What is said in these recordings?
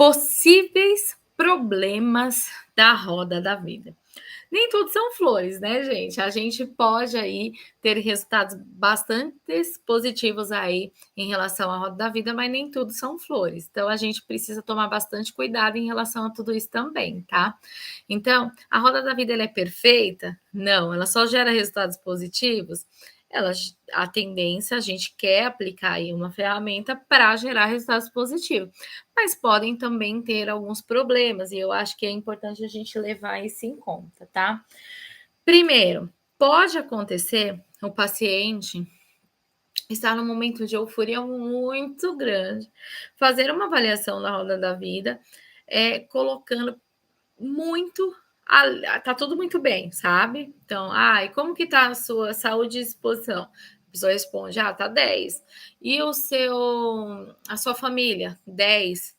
Possíveis problemas da roda da vida. Nem tudo são flores, né, gente? A gente pode aí ter resultados bastante positivos aí em relação à roda da vida, mas nem tudo são flores. Então a gente precisa tomar bastante cuidado em relação a tudo isso também, tá? Então, a roda da vida ela é perfeita? Não, ela só gera resultados positivos. Ela, a tendência, a gente quer aplicar aí uma ferramenta para gerar resultados positivos, mas podem também ter alguns problemas, e eu acho que é importante a gente levar isso em conta, tá? Primeiro, pode acontecer o paciente estar num momento de euforia muito grande, fazer uma avaliação da roda da vida, colocando muito. Tá tudo muito bem, sabe? Então, e como que tá a sua saúde e disposição? A pessoa responde, tá 10. E a sua família? 10.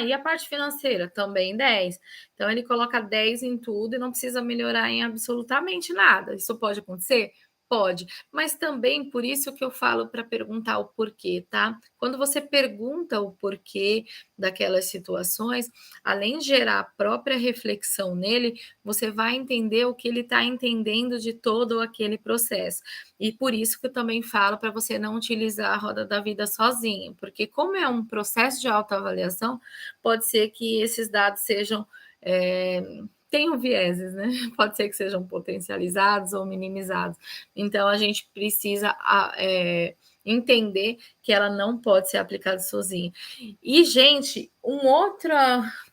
E a parte financeira? Também 10. Então, ele coloca 10 em tudo e não precisa melhorar em absolutamente nada. Isso pode acontecer? Pode, mas também por isso que eu falo para perguntar o porquê, tá? Quando você pergunta o porquê daquelas situações, além de gerar a própria reflexão nele, você vai entender o que ele está entendendo de todo aquele processo. E por isso que eu também falo para você não utilizar a roda da vida sozinho, porque como é um processo de autoavaliação, pode ser que esses dados sejam tenham vieses, né? Pode ser que sejam potencializados ou minimizados. Então, a gente precisa entender que ela não pode ser aplicada sozinha. E, gente, um outro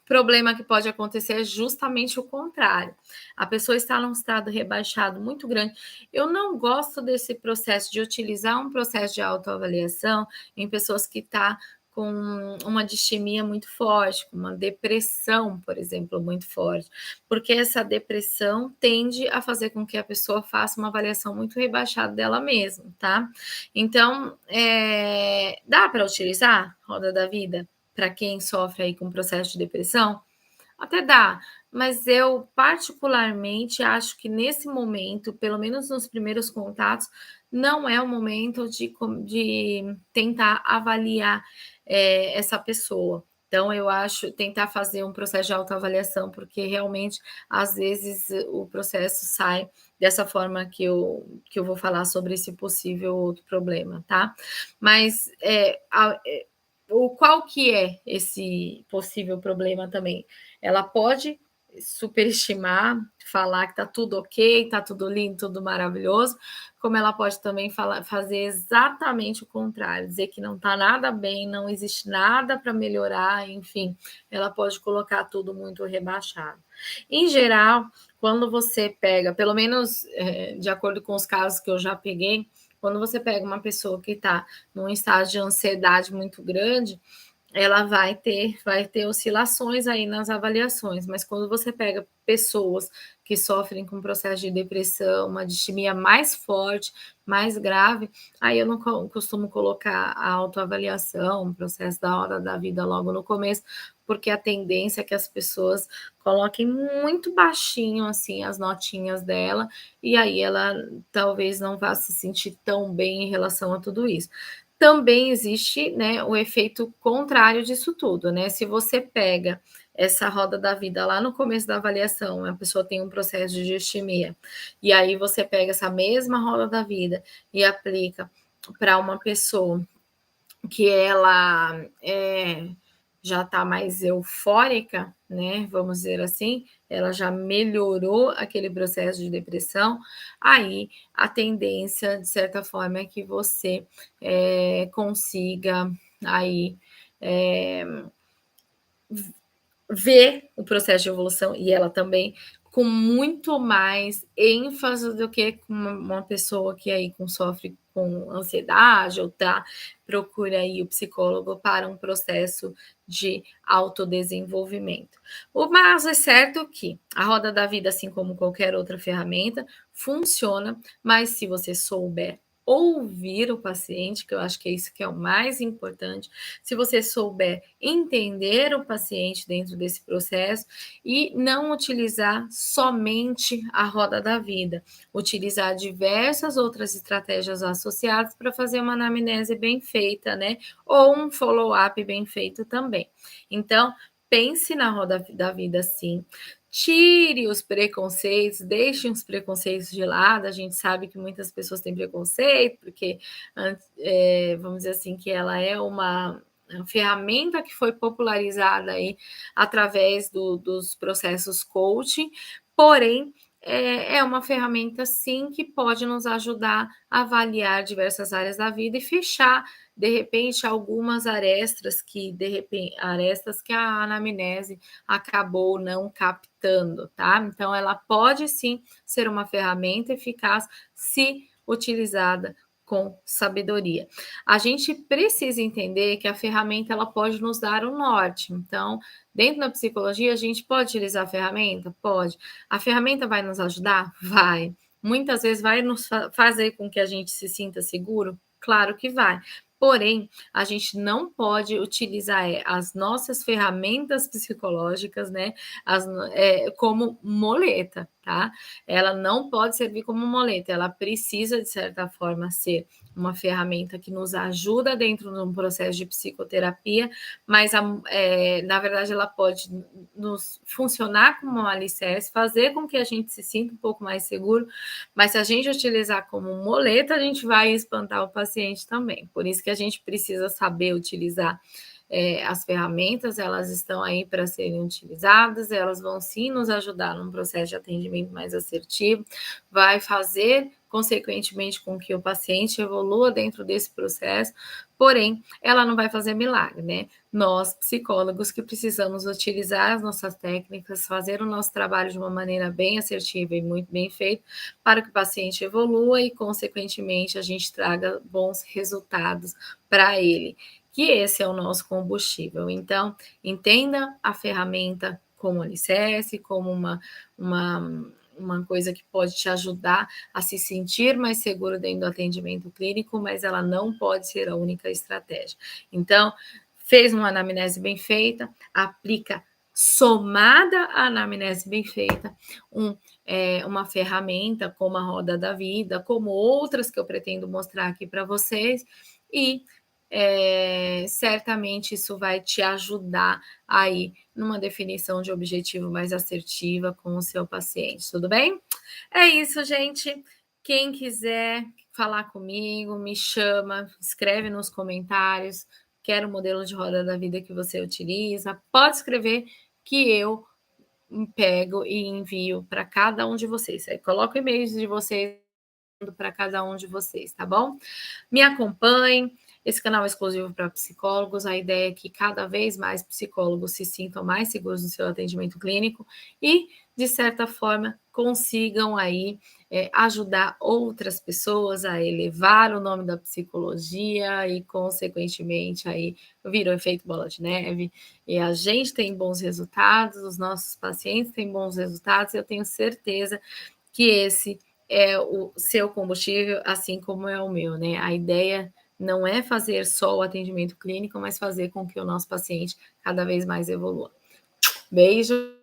problema que pode acontecer é justamente o contrário. A pessoa está num estado rebaixado muito grande. Eu não gosto desse processo de utilizar um processo de autoavaliação em pessoas que estão com uma distimia muito forte, com uma depressão, por exemplo, muito forte, porque essa depressão tende a fazer com que a pessoa faça uma avaliação muito rebaixada dela mesma, tá? Então, dá para utilizar roda da vida para quem sofre aí com processo de depressão? Até dá, mas eu particularmente acho que nesse momento, pelo menos nos primeiros contatos, não é o momento de tentar avaliar essa pessoa. Então, eu acho tentar fazer um processo de autoavaliação, porque realmente, às vezes, o processo sai dessa forma que eu vou falar sobre esse possível outro problema, tá? Mas qual que é esse possível problema também? Ela pode superestimar, falar que tá tudo ok, tá tudo lindo, tudo maravilhoso, como ela pode também fazer exatamente o contrário, dizer que não tá nada bem, não existe nada para melhorar, enfim, ela pode colocar tudo muito rebaixado. Em geral, quando você pega, pelo menos de acordo com os casos que eu já peguei, quando você pega uma pessoa que está num estado de ansiedade muito grande, ela vai ter oscilações aí nas avaliações, mas quando você pega pessoas que sofrem com processo de depressão, uma distimia mais forte, mais grave, aí eu não costumo colocar a autoavaliação, o processo da hora da vida logo no começo, porque a tendência é que as pessoas coloquem muito baixinho assim as notinhas dela, e aí ela talvez não vá se sentir tão bem em relação a tudo isso. Também existe, né, o efeito contrário disso tudo, né? Se você pega essa roda da vida lá no começo da avaliação, a pessoa tem um processo de distimia, e aí você pega essa mesma roda da vida e aplica para uma pessoa que ela já está mais eufórica, né? Vamos dizer assim, ela já melhorou aquele processo de depressão, aí a tendência, de certa forma, é que você consiga aí ver o processo de evolução e ela também com muito mais ênfase do que com uma pessoa que aí sofre com ansiedade ou procura aí o psicólogo para um processo de autodesenvolvimento. Mas é certo que a roda da vida, assim como qualquer outra ferramenta, funciona, mas se você souber ouvir o paciente, que eu acho que é isso que é o mais importante, se você souber entender o paciente dentro desse processo e não utilizar somente a roda da vida, utilizar diversas outras estratégias associadas para fazer uma anamnese bem feita, né? Ou um follow-up bem feito também. Então, pense na roda da vida sim. Tire os preconceitos, deixe os preconceitos de lado. A gente sabe que muitas pessoas têm preconceito, porque, vamos dizer assim, que ela é uma ferramenta que foi popularizada aí através dos processos coaching, porém, é uma ferramenta sim que pode nos ajudar a avaliar diversas áreas da vida e fechar de repente algumas arestas que a anamnese acabou não captando, tá? Então ela pode sim ser uma ferramenta eficaz se utilizada com sabedoria. A gente precisa entender que a ferramenta ela pode nos dar um norte. Então, dentro da psicologia, a gente pode utilizar a ferramenta? Pode. A ferramenta vai nos ajudar? Vai. Muitas vezes vai nos fazer com que a gente se sinta seguro? Claro que vai. Porém, a gente não pode utilizar as nossas ferramentas psicológicas, né, como muleta, tá? Ela não pode servir como muleta, ela precisa, de certa forma, ser uma ferramenta que nos ajuda dentro de um processo de psicoterapia, mas, na verdade, ela pode nos funcionar como um alicerce, fazer com que a gente se sinta um pouco mais seguro, mas se a gente utilizar como muleta, a gente vai espantar o paciente também. Por isso que a gente precisa saber utilizar as ferramentas, elas estão aí para serem utilizadas, elas vão sim nos ajudar num processo de atendimento mais assertivo, vai fazer, consequentemente, com que o paciente evolua dentro desse processo, porém, ela não vai fazer milagre, né? Nós, psicólogos, que precisamos utilizar as nossas técnicas, fazer o nosso trabalho de uma maneira bem assertiva e muito bem feita, para que o paciente evolua e, consequentemente, a gente traga bons resultados para ele, que esse é o nosso combustível. Então, entenda a ferramenta como alicerce, como uma coisa que pode te ajudar a se sentir mais seguro dentro do atendimento clínico, mas ela não pode ser a única estratégia. Então, fez uma anamnese bem feita, aplica somada à anamnese bem feita, uma ferramenta como a roda da vida, como outras que eu pretendo mostrar aqui para vocês, e certamente isso vai te ajudar aí numa definição de objetivo mais assertiva com o seu paciente, tudo bem? É isso, gente. Quem quiser falar comigo, me chama, escreve nos comentários. Quero o modelo de roda da vida que você utiliza. Pode escrever que eu pego e envio para cada um de vocês. Aí coloco e-mails de vocês para cada um de vocês, tá bom? Me acompanhem. Esse canal é exclusivo para psicólogos. A ideia é que cada vez mais psicólogos se sintam mais seguros no seu atendimento clínico e, de certa forma, consigam aí ajudar outras pessoas a elevar o nome da psicologia e, consequentemente, aí vira o efeito bola de neve. E a gente tem bons resultados, os nossos pacientes têm bons resultados. Eu tenho certeza que esse é o seu combustível, assim como é o meu, né? A ideia não é fazer só o atendimento clínico, mas fazer com que o nosso paciente cada vez mais evolua. Beijo!